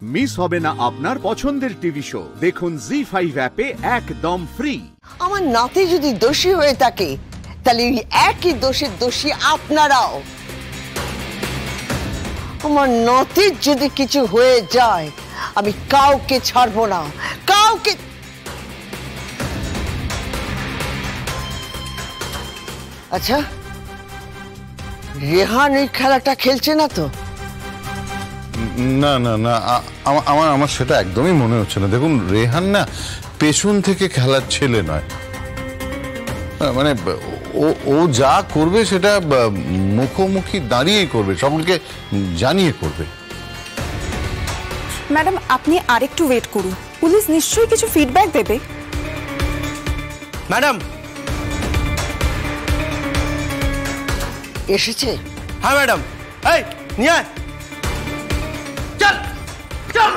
Miss হবে না আপনার পছন্দের টিভি শো। দেখুন জি5 অ্যাপে একদম ফ্রি। আমার নাতি যদি দোষী হয়ে থাকে তাহলে একই দোষের দোষী আপনারাও। আমার নাতির যদি কিছু হয়ে যায় আমি কাউকে ছাড়বো না, কাউকে। আচ্ছা, রেহান ওই খেলাটা খেলছে না তো? না না না, আমার সেটা একদমই মনে হচ্ছে না। দেখুন, রেহান না পেছন থেকে খেলার ছেলে নয়। মানে ও যা করবে সেটা মুখোমুখি দাঁড়িয়েই করবে, সকলকে জানিয়ে করবে। ম্যাডাম, আপনি আরেকটু ওয়েট করুন, পুলিশ নিশ্চয়ই কিছু ফিডব্যাক দেবে। ম্যাডাম এসেছে? হ্যাঁ ম্যাডাম, এই নিয়ে আয়, চল চল।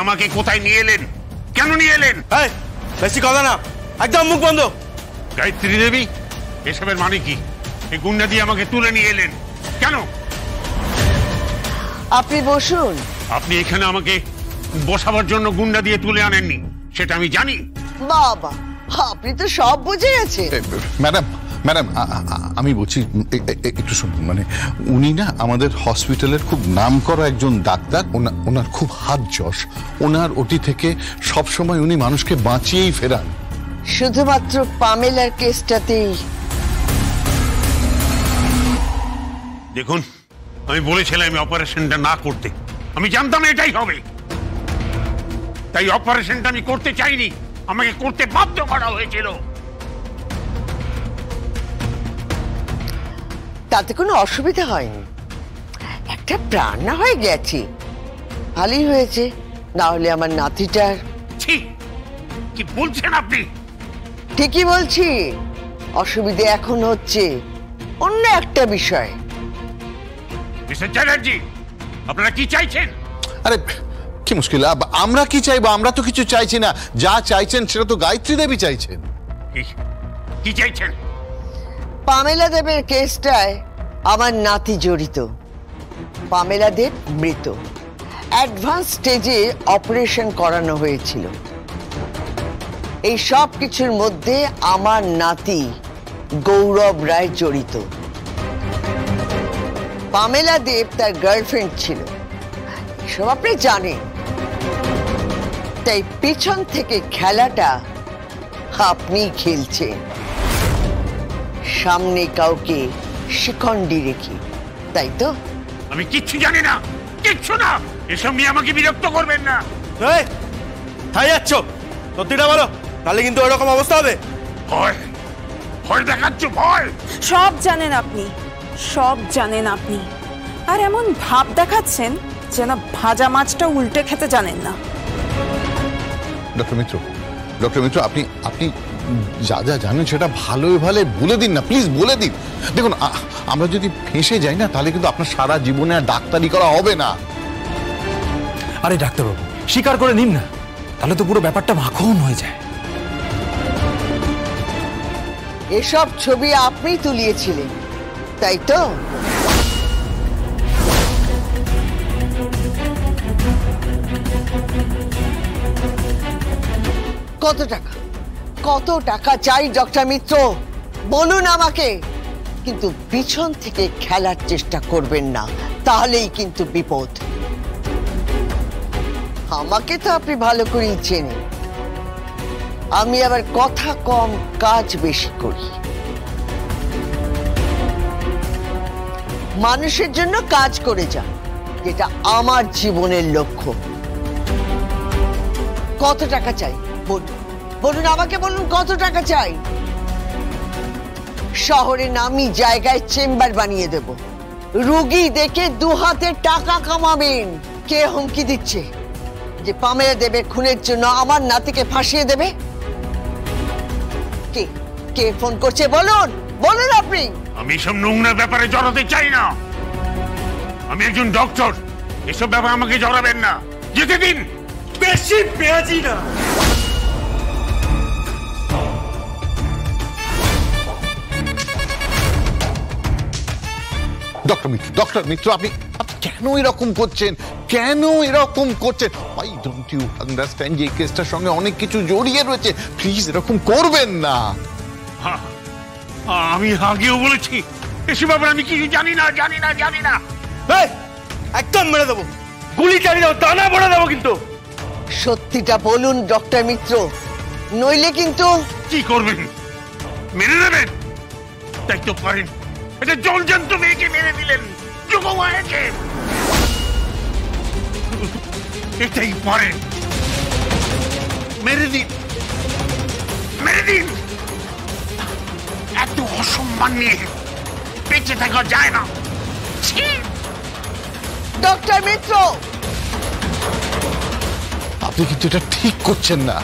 আমাকে কোথায় নিয়ে এলেন? কেন নিয়ে এলেন? এই বেশি কথা না, একদম মুখ বন্ধ। গায়ত্রী দেবী, এসবের মানে কি? এই গুন্ডা দিয়ে আমাকে তুলে নিয়ে এলেন কেন? আপনি বসুন। আপনি এখানে আমাকে বসাবার জন্য গুন্ডা দিয়ে তুলে আনেননি, সেটা আমি জানি। বাবা, আপনি তো সব বুঝে গেছেন। ম্যাডাম ম্যাডাম, আমি বলছি একটু শুনুন। মানে উনি না আমাদের হসপিটালের খুব নামকরা একজন ডাক্তার। ওনার খুব হাত যশ। ওনার ওটি থেকে সবসময় উনি মানুষকে বাঁচিয়েই ফেরান। শুধুমাত্র পামেলার কেসটাতেই। দেখুন, আমি বলেছিলাম আমি অপারেশনটা না করতে। আমি জানতাম এটাই হবে, তাই অপারেশনটা আমি করতে চাইনি, আমাকে করতে বাধ্য করা হয়েছিল। তাতে কোনো অসুবিধা হয়নি, একটা প্রাণ না হয়ে গেছে, ভালোই হয়েছে। না হলে আমার নাতিটার। কি বলছেন আপনি? ঠিকই বলছি, অসুবিধে এখন হচ্ছে অন্য একটা বিষয়। মিস্টার চ্যাটার্জি, আপনারা কি চাইছেন? আরে কি মুশকিল, আমরা কি চাইবো? আমরা তো কিছু চাইছি না। যা চাইছেন সেটা তো গায়ত্রী দেবী চাইছেন। কি চাইছেন? পামেলা দেবের কেসটায় আমার নাতি জড়িত। পামেলা দেব মৃত, অ্যাডভান্স স্টেজে অপারেশন করানো হয়েছিল। এই সব কিছুর মধ্যে আমার নাতি গৌরব রায় জড়িত। পামেলা দেব তার গার্লফ্রেন্ড ছিল, সব আপনি জানেন। তাই পিছন থেকে খেলাটা আপনি খেলছেন, সামনে কাউকে শিখন্ডি রেখে, তাই তো? আমি কিচ্ছু জানি না, কিচ্ছু না। এসব নিয়ে আমাকে বিরক্ত করবেন না। তাই যাচ্ছ, সত্যিটা বলো, তাহলে কিন্তু ওরকম অবস্থা হবে। ভয় ভয় দেখাচ্ছ? ভয়? সব জানেন আপনি, সব জানেন আপনি, আর এমন ভাব দেখাচ্ছেন যেন ভাজা মাছটা উল্টে খেতে জানেন না। ডক্টর মিত্র, আপনি যা যা জানেন সেটা ভালোই ভালো বলে দিন না, প্লিজ বলে দিন। দেখুন, আমরা যদি ফেঁসে যাই না তাহলে কিন্তু আপনার সারা জীবনে আর ডাক্তারি করা হবে না। আরে ডাক্তারবাবু, স্বীকার করে নিন না, তাহলে তো পুরো ব্যাপারটা মাখন হয়ে যায়। এসব ছবি আপনি তুলিয়েছিলেন, তাই তো? কত টাকা চাই ডক্টর মিত্র? বলুন আমাকে। কিন্তু পিছন থেকে খেলার চেষ্টা করবেন না, তাহলেই কিন্তু বিপদ। আমাকে তো আপনি ভালো করেই চেনেন, আমি আবার কথা কম কাজ বেশি করি। মানুষের জন্য কাজ করে যান, যেটা আমার জীবনের লক্ষ্য। কত টাকা চাই বলুন আমাকে, বলুন কত টাকা চাই? শহরে নামি জায়গায় চেম্বার বানিয়ে দেব, রোগী দেখে 2 হাতে টাকা কামাবেন। কে হুমকি দিচ্ছে যে পামেলা দেবের খুনের জন্য আমার নাতিকে ফাঁসিয়ে দেবে? কে ফোন করছে? বলুন আপনি। আমি এসব নোংরা ব্যাপারে জড়াতে চাই না। আমি একজন ডক্টর, এসব ব্যাপারে আমাকে জড়াবেন না, যেতে দিন। বেশি পেঁয়াজি না। ডক্টর মিত্র আপনি কেন এরকম করছেন? কেন এরকম করছেন? আই ডোন্ট ইউ আন্ডারস্ট্যান্ড যে এই কেসটার সঙ্গে অনেক কিছু জড়িয়ে রয়েছে। প্লিজ এরকম করবেন না। আমি আগেও বলেছি এসব ব্যাপারে আমি কিছু জানি না। একদম মেরে দেবো, গুলি চালিয়ে দেবো, দানা বড়ে দেবো কিন্তু। সত্যিটা বলুন ডক্টর মিত্র, নইলে কিন্তু। কি করবেন? মেরে দেবেন? তাই তো পারেন। এটা জলজান্ত মেয়েকে মেরে দিলেন, যোগমায়াকে। এটাই পারেন। মেরে দিন। এত অসম্মান নিয়ে বেঁচে থাকা যায় না। ডক্টর মিত্র, আপনি কিন্তু এটা ঠিক করছেন না।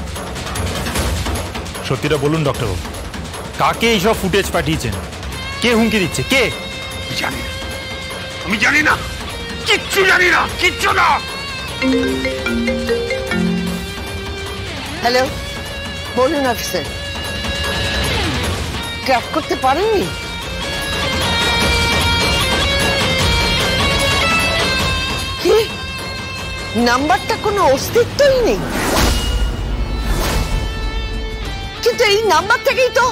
সত্যিটা বলুন ডক্টরবাবু, কাকে এইসব ফুটেজ পাঠিয়েছেন? কে হুমকি দিচ্ছে? কে? আমি জানি না, কিচ্ছু জানি না, কিচ্ছু না। হ্যালো, বলুন অফিসার, ট্র্যাক করতে পারেননি? কি নাম্বারটা কোনো অস্তিত্বই নেই, কিন্তু এই নাম্বার থেকেই তো।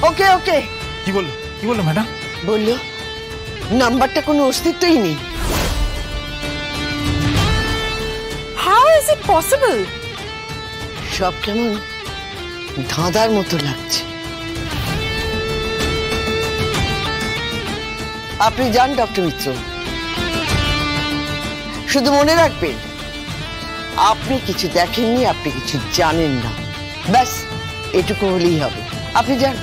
ওকে ওকে, কি বললো ম্যাডাম? বললো নাম্বারটা কোনো অস্তিত্বই নেই। How is it possible? সব কেমন ধাঁধার মতো লাগছে। আপনি যান ডক্টর মিত্র, শুধু মনে রাখবেন আপনি কিছু দেখেননি, আপনি কিছু জানেন না, ব্যাস এটুকু হলেই হবে। আপনি যান।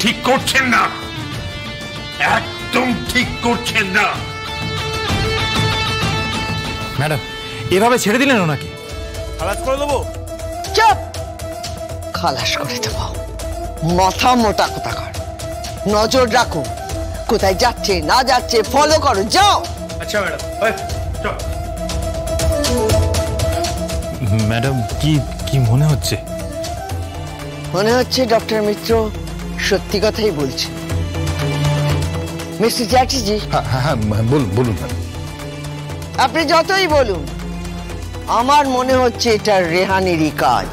ঠিক করছেন না, একদম ঠিক করছেন না। ম্যাডাম এভাবে ছেড়ে দিলেন ওনাকে? খালাস করে দেবো। চুপ, খালাস করে দেব? মাথা মোটা কোথাকার। নজর রাখো কোথায় যাচ্ছে না যাচ্ছে, ফলো করো, যাও। আচ্ছা ম্যাডাম, ম্যাডাম কি মনে হচ্ছে? মনে হচ্ছে ডক্টর মিত্র সত্যি কথাই বলছে। মিস্টার চ্যাটার্জি, হ্যাঁ বলুন। আপনি যতই বলুন, আমার মনে হচ্ছে এটা রেহানেরই কাজ।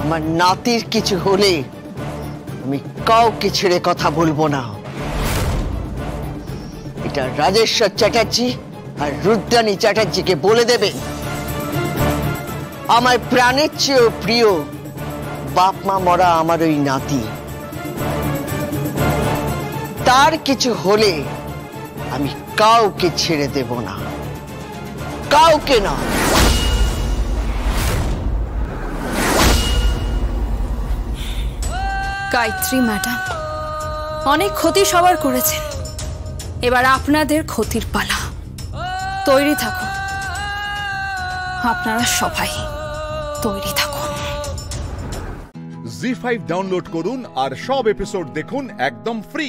আমার নাতির কিছু হলে আমি কাউকে ছেড়ে কথা বলবো না। এটা রাজেশ্বর চ্যাটার্জি আর রুদ্রাণী চ্যাটার্জিকে বলে দেবে আমার প্রাণের চেয়েও প্রিয় বাপ মা মরা আমার ওই নাতি। তার কিছু হলে আমি কাউকে ছেড়ে দেব না, কাউকে না। গায়ত্রী ম্যাডাম, অনেক ক্ষতি সবার করেছেন, এবার আপনাদের ক্ষতির পালা। তৈরি থাকুন, আপনারা সবাই তৈরি থাকুন। জি5 ডাউনলোড করুন আর সব এপিসোড দেখুন একদম ফ্রি।